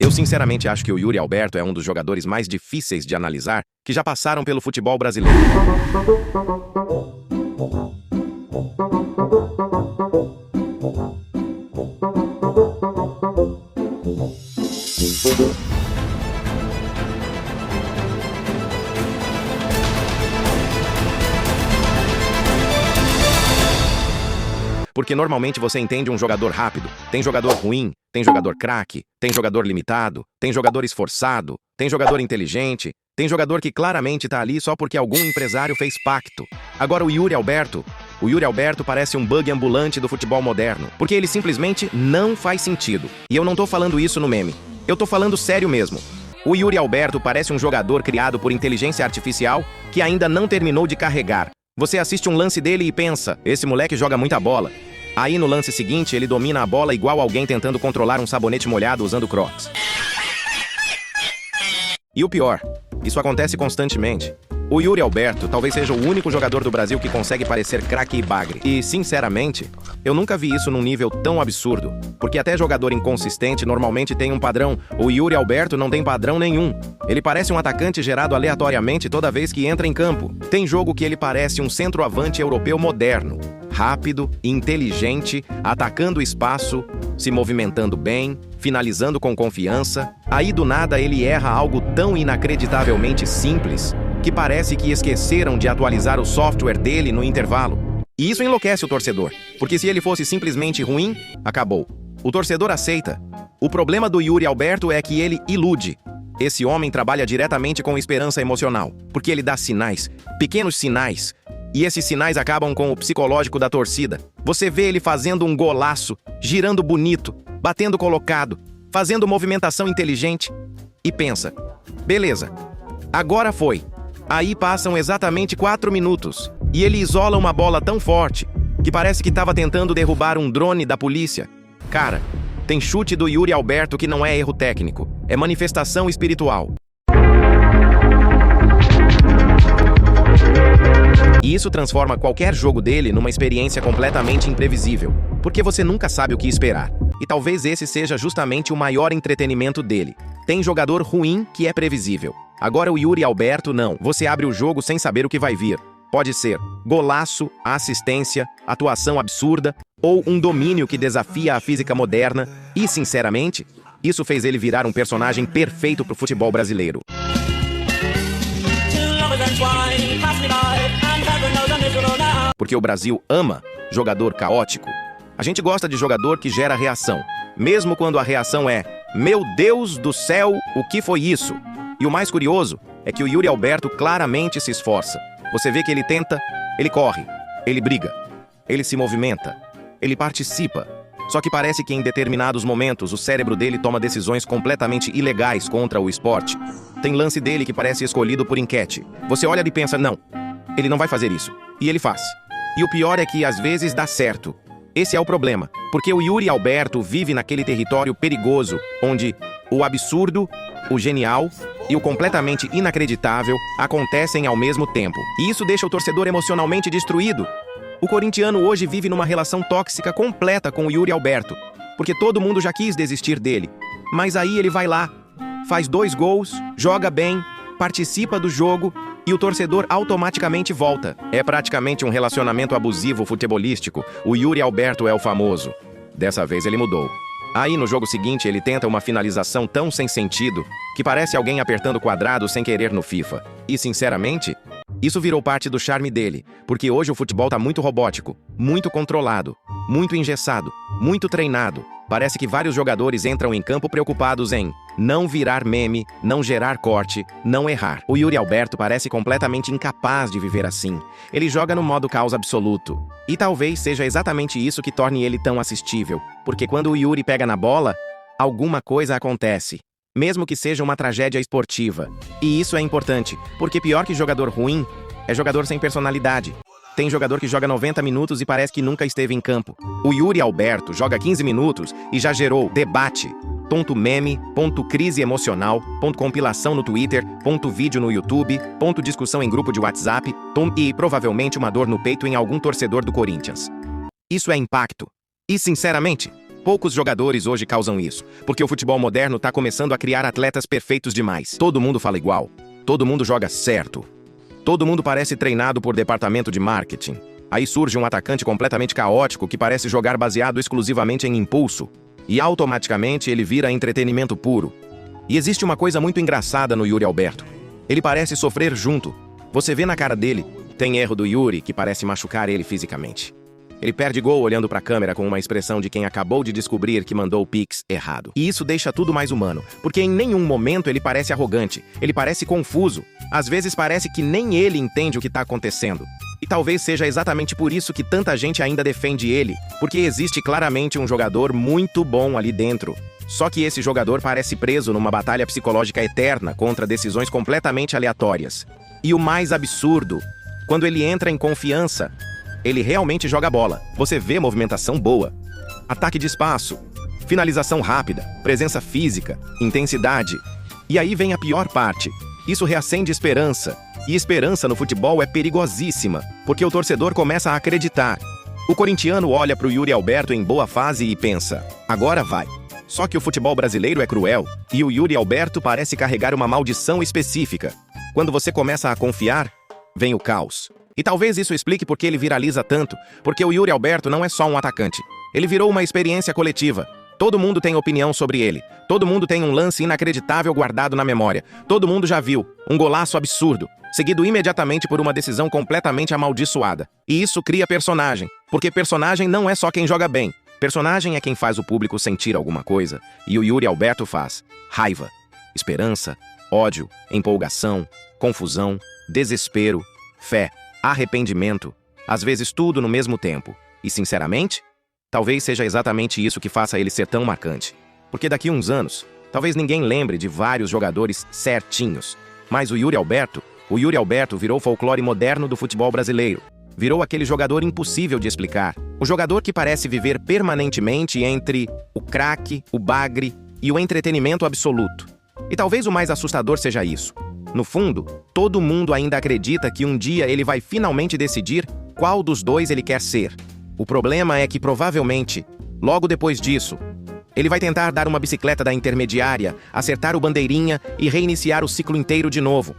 Eu sinceramente acho que o Yuri Alberto é um dos jogadores mais difíceis de analisar que já passaram pelo futebol brasileiro. Porque normalmente você entende um jogador rápido, tem jogador ruim, tem jogador craque, tem jogador limitado, tem jogador esforçado, tem jogador inteligente, tem jogador que claramente tá ali só porque algum empresário fez pacto. Agora o Yuri Alberto parece um bug ambulante do futebol moderno, porque ele simplesmente não faz sentido. E eu não tô falando isso no meme, eu tô falando sério mesmo. O Yuri Alberto parece um jogador criado por inteligência artificial que ainda não terminou de carregar. Você assiste um lance dele e pensa, esse moleque joga muita bola. Aí no lance seguinte ele domina a bola igual alguém tentando controlar um sabonete molhado usando Crocs. E o pior, isso acontece constantemente. O Yuri Alberto talvez seja o único jogador do Brasil que consegue parecer craque e bagre. E, sinceramente, eu nunca vi isso num nível tão absurdo. Porque até jogador inconsistente normalmente tem um padrão. O Yuri Alberto não tem padrão nenhum. Ele parece um atacante gerado aleatoriamente toda vez que entra em campo. Tem jogo que ele parece um centroavante europeu moderno. Rápido, inteligente, atacando o espaço, se movimentando bem, finalizando com confiança. Aí do nada ele erra algo tão inacreditavelmente simples que parece que esqueceram de atualizar o software dele no intervalo. E isso enlouquece o torcedor, porque se ele fosse simplesmente ruim, acabou. O torcedor aceita. O problema do Yuri Alberto é que ele ilude. Esse homem trabalha diretamente com esperança emocional, porque ele dá sinais, pequenos sinais, e esses sinais acabam com o psicológico da torcida. Você vê ele fazendo um golaço, girando bonito, batendo colocado, fazendo movimentação inteligente, e pensa, beleza, agora foi. Aí passam exatamente 4 minutos, e ele isola uma bola tão forte, que parece que estava tentando derrubar um drone da polícia. Cara, tem chute do Yuri Alberto que não é erro técnico, é manifestação espiritual. E isso transforma qualquer jogo dele numa experiência completamente imprevisível, porque você nunca sabe o que esperar. E talvez esse seja justamente o maior entretenimento dele. Tem jogador ruim que é previsível. Agora o Yuri Alberto não. Você abre o jogo sem saber o que vai vir. Pode ser golaço, assistência, atuação absurda ou um domínio que desafia a física moderna. E, sinceramente, isso fez ele virar um personagem perfeito pro futebol brasileiro. Porque o Brasil ama jogador caótico. A gente gosta de jogador que gera reação, mesmo quando a reação é "Meu Deus do céu, o que foi isso?" E o mais curioso é que o Yuri Alberto claramente se esforça. Você vê que ele tenta, ele corre, ele briga, ele se movimenta, ele participa. Só que parece que em determinados momentos o cérebro dele toma decisões completamente ilegais contra o esporte. Tem lance dele que parece escolhido por enquete. Você olha e pensa, não, ele não vai fazer isso. E ele faz. E o pior é que às vezes dá certo. Esse é o problema, porque o Yuri Alberto vive naquele território perigoso, onde o absurdo, o genial e o completamente inacreditável acontecem ao mesmo tempo. E isso deixa o torcedor emocionalmente destruído. O corintiano hoje vive numa relação tóxica completa com o Yuri Alberto, porque todo mundo já quis desistir dele. Mas aí ele vai lá, faz 2 gols, joga bem, participa do jogo e o torcedor automaticamente volta. É praticamente um relacionamento abusivo futebolístico. O Yuri Alberto é o famoso. Dessa vez ele mudou. Aí no jogo seguinte ele tenta uma finalização tão sem sentido que parece alguém apertando quadrado sem querer no FIFA. E sinceramente, isso virou parte do charme dele, porque hoje o futebol tá muito robótico, muito controlado, muito engessado, muito treinado. Parece que vários jogadores entram em campo preocupados em não virar meme, não gerar corte, não errar. O Yuri Alberto parece completamente incapaz de viver assim. Ele joga no modo caos absoluto. E talvez seja exatamente isso que torne ele tão assistível, porque quando o Yuri pega na bola, alguma coisa acontece. Mesmo que seja uma tragédia esportiva. E isso é importante, porque pior que jogador ruim, é jogador sem personalidade. Tem jogador que joga 90 minutos e parece que nunca esteve em campo. O Yuri Alberto joga 15 minutos e já gerou debate. .meme, .crise emocional, .compilação no Twitter, .vídeo no YouTube, .discussão em grupo de WhatsApp, e provavelmente uma dor no peito em algum torcedor do Corinthians. Isso é impacto. E, sinceramente, Poucos jogadores hoje causam isso, porque o futebol moderno está começando a criar atletas perfeitos demais. Todo mundo fala igual, todo mundo joga certo, todo mundo parece treinado por departamento de marketing. Aí surge um atacante completamente caótico que parece jogar baseado exclusivamente em impulso, e automaticamente ele vira entretenimento puro. E existe uma coisa muito engraçada no Yuri Alberto. Ele parece sofrer junto. Você vê na cara dele, tem erro do Yuri que parece machucar ele fisicamente. Ele perde gol olhando para a câmera com uma expressão de quem acabou de descobrir que mandou o Pix errado. E isso deixa tudo mais humano, porque em nenhum momento ele parece arrogante, ele parece confuso. Às vezes parece que nem ele entende o que está acontecendo. E talvez seja exatamente por isso que tanta gente ainda defende ele, porque existe claramente um jogador muito bom ali dentro. Só que esse jogador parece preso numa batalha psicológica eterna contra decisões completamente aleatórias. E o mais absurdo, quando ele entra em confiança, ele realmente joga bola. Você vê movimentação boa, ataque de espaço, finalização rápida, presença física, intensidade. E aí vem a pior parte. Isso reacende esperança. E esperança no futebol é perigosíssima, porque o torcedor começa a acreditar. O corintiano olha para o Yuri Alberto em boa fase e pensa, agora vai. Só que o futebol brasileiro é cruel, e o Yuri Alberto parece carregar uma maldição específica. Quando você começa a confiar, vem o caos. E talvez isso explique por que ele viraliza tanto, porque o Yuri Alberto não é só um atacante. Ele virou uma experiência coletiva. Todo mundo tem opinião sobre ele. Todo mundo tem um lance inacreditável guardado na memória. Todo mundo já viu um golaço absurdo, seguido imediatamente por uma decisão completamente amaldiçoada. E isso cria personagem, porque personagem não é só quem joga bem. Personagem é quem faz o público sentir alguma coisa, e o Yuri Alberto faz raiva, esperança, ódio, empolgação, confusão, desespero, fé, arrependimento, às vezes tudo no mesmo tempo. E sinceramente, talvez seja exatamente isso que faça ele ser tão marcante. Porque daqui a uns anos, talvez ninguém lembre de vários jogadores certinhos, mas o Yuri Alberto virou folclore moderno do futebol brasileiro. Virou aquele jogador impossível de explicar. O jogador que parece viver permanentemente entre o craque, o bagre e o entretenimento absoluto. E talvez o mais assustador seja isso. No fundo, todo mundo ainda acredita que um dia ele vai finalmente decidir qual dos dois ele quer ser. O problema é que provavelmente, logo depois disso, ele vai tentar dar uma bicicleta da intermediária, acertar o bandeirinha e reiniciar o ciclo inteiro de novo.